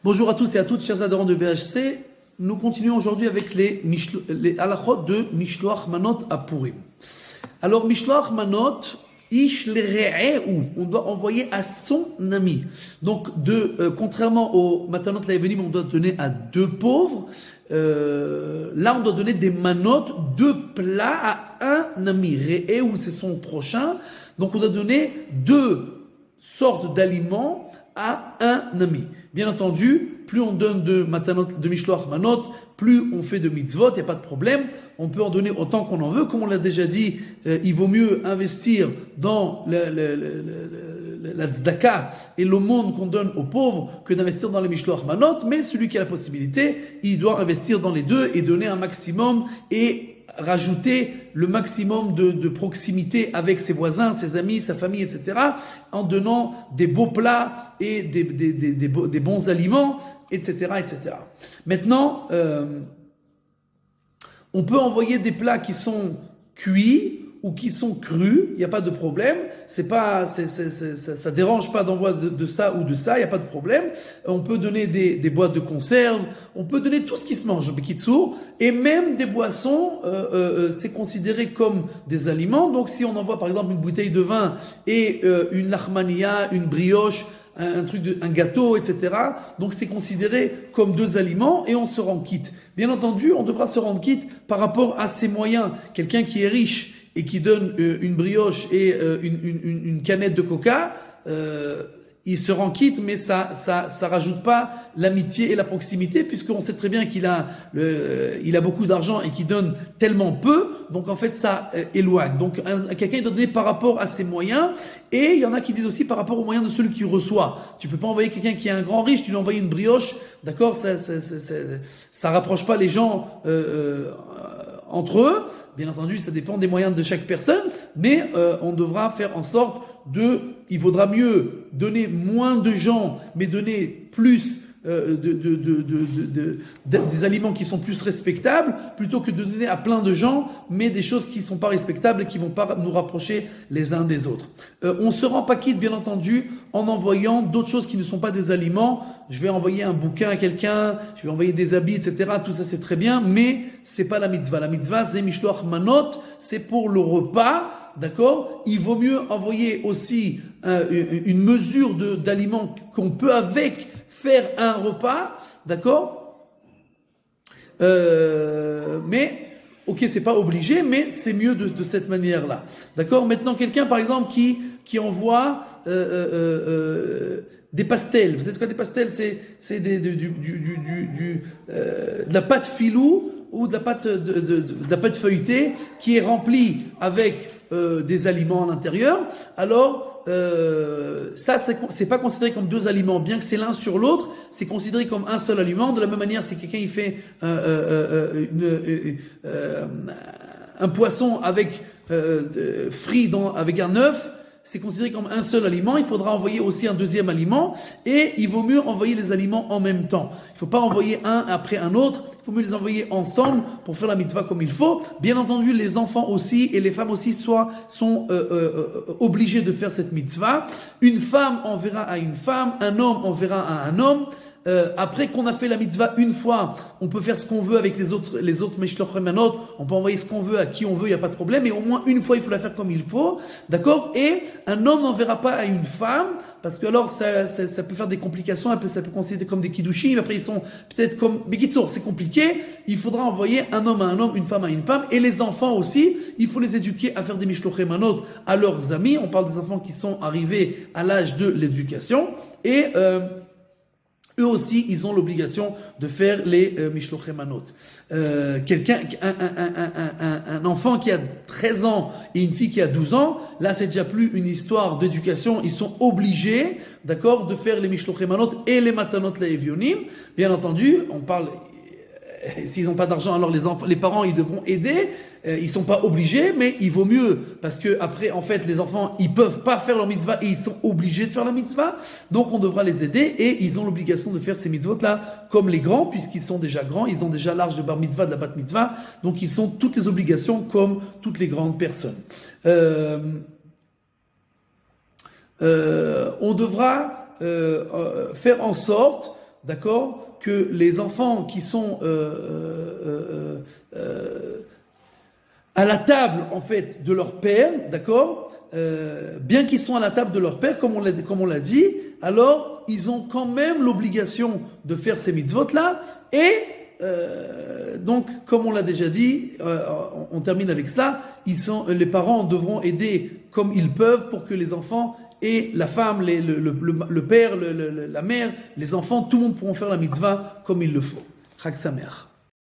Bonjour à tous et à toutes, chers adhérents de BHC. Nous continuons aujourd'hui avec les halachot de Mishloach Manot à Purim. Alors, Mishloach Manot, Ish lere'ehu, on doit envoyer à son ami. Donc, contrairement au Matanot Laevenim, on doit donner à deux pauvres. Là, on doit donner des manot, deux plats à un ami. Re'ehu, c'est son prochain. Donc, on doit donner deux sortes d'aliments à un ami. Bien entendu, plus on donne de matanot, de mishloach manot, plus on fait de mitzvot, il n'y a pas de problème. On peut en donner autant qu'on en veut. Comme on l'a déjà dit, il vaut mieux investir dans la tzedaka et l'aumône qu'on donne aux pauvres que d'investir dans les mishloach manot. Mais celui qui a la possibilité, il doit investir dans les deux et donner un maximum et rajouter le maximum de proximité avec ses voisins, ses amis, sa famille, etc., en donnant des beaux plats et des bons aliments, etc., etc. Maintenant, on peut envoyer des plats qui sont cuits ou qui sont crus, il n'y a pas de problème, ça dérange pas d'envoi de ça ou de ça, il n'y a pas de problème. On peut donner des boîtes de conserve, on peut donner tout ce qui se mange, Bekitsour, et même des boissons, c'est considéré comme des aliments. Donc si on envoie par exemple une bouteille de vin et une lachmania, une brioche, un gâteau, etc. Donc c'est considéré comme deux aliments et on se rend quitte. Bien entendu, on devra se rendre quitte par rapport à ses moyens. Quelqu'un qui est riche et qui donne une brioche et une canette de coca, il se rend quitte, mais ça rajoute pas l'amitié et la proximité, puisqu'on sait très bien qu'il a beaucoup d'argent et qu'il donne tellement peu, donc en fait ça éloigne. Donc quelqu'un doit donner par rapport à ses moyens, et il y en a qui disent aussi par rapport aux moyens de celui qui reçoit. Tu peux pas envoyer quelqu'un qui est un grand riche, tu lui envoies une brioche, d'accord, ça rapproche pas les gens entre eux. Bien entendu, ça dépend des moyens de chaque personne, mais on devra faire en sorte il vaudra mieux donner moins de gens, mais donner plus des aliments qui sont plus respectables, plutôt que de donner à plein de gens, mais des choses qui sont pas respectables et qui vont pas nous rapprocher les uns des autres. On se rend pas quitte, bien entendu, en envoyant d'autres choses qui ne sont pas des aliments. Je vais envoyer un bouquin à quelqu'un, je vais envoyer des habits, etc. Tout ça, c'est très bien, mais c'est pas la mitzvah. La mitzvah, c'est mishloach manot, c'est pour le repas. D'accord? Il vaut mieux envoyer aussi une mesure d'aliments qu'on peut avec faire un repas, d'accord? Mais ok, c'est pas obligé, mais c'est mieux de cette manière-là, d'accord? Maintenant, quelqu'un par exemple qui envoie des pastels. Vous savez ce qu'est des pastels? C'est de la pâte filou ou de la pâte feuilletée qui est remplie avec des aliments à l'intérieur. Alors ça c'est pas considéré comme deux aliments, bien que c'est l'un sur l'autre, c'est considéré comme un seul aliment. De la même manière, si quelqu'un il fait un poisson avec frit avec un œuf, c'est considéré comme un seul aliment. Il faudra envoyer aussi un deuxième aliment, et il vaut mieux envoyer les aliments en même temps. Il ne faut pas envoyer un après un autre, il faut mieux les envoyer ensemble pour faire la mitzvah comme il faut. Bien entendu, les enfants aussi et les femmes aussi sont obligés de faire cette mitzvah. Une femme enverra à une femme, un homme enverra à un homme. Après qu'on a fait la mitzvah une fois, on peut faire ce qu'on veut avec les autres mishloach manot, on peut envoyer ce qu'on veut à qui on veut, il n'y a pas de problème, mais au moins une fois il faut la faire comme il faut, d'accord? Et un homme n'enverra pas à une femme, parce que alors ça peut faire des complications, ça peut considérer comme des kiddushim, après ils sont peut-être comme Bekitsour, c'est compliqué. Il faudra envoyer un homme à un homme, une femme à une femme, et les enfants aussi, il faut les éduquer à faire des mishloach manot à leurs amis. On parle des enfants qui sont arrivés à l'âge de l'éducation, et eux aussi, ils ont l'obligation de faire les mishloach manot. Un enfant qui a 13 ans et une fille qui a 12 ans, là c'est déjà plus une histoire d'éducation, ils sont obligés, d'accord, de faire les mishloach manot et les matanot laevionim. Bien entendu, on parle, s'ils n'ont pas d'argent, alors les parents, ils devront aider. Ils sont pas obligés, mais il vaut mieux, parce que après, en fait, les enfants, ils peuvent pas faire leur mitzvah et ils sont obligés de faire la mitzvah. Donc, on devra les aider, et ils ont l'obligation de faire ces mitzvot-là comme les grands, puisqu'ils sont déjà grands, ils ont déjà l'âge de bar mitzvah, de la bat mitzvah. Donc, ils ont toutes les obligations comme toutes les grandes personnes. On devra faire en sorte d'accord, que les enfants qui sont à la table, en fait, de leur père, d'accord, bien qu'ils sont à la table de leur père, comme on l'a dit, alors ils ont quand même l'obligation de faire ces mitzvot-là, et donc, comme on l'a déjà dit, on termine avec ça, les parents devront aider comme ils peuvent pour que les enfants et la femme, le père, la mère, les enfants, tout le monde pourront faire la mitzvah comme il le faut. Chag Sameach.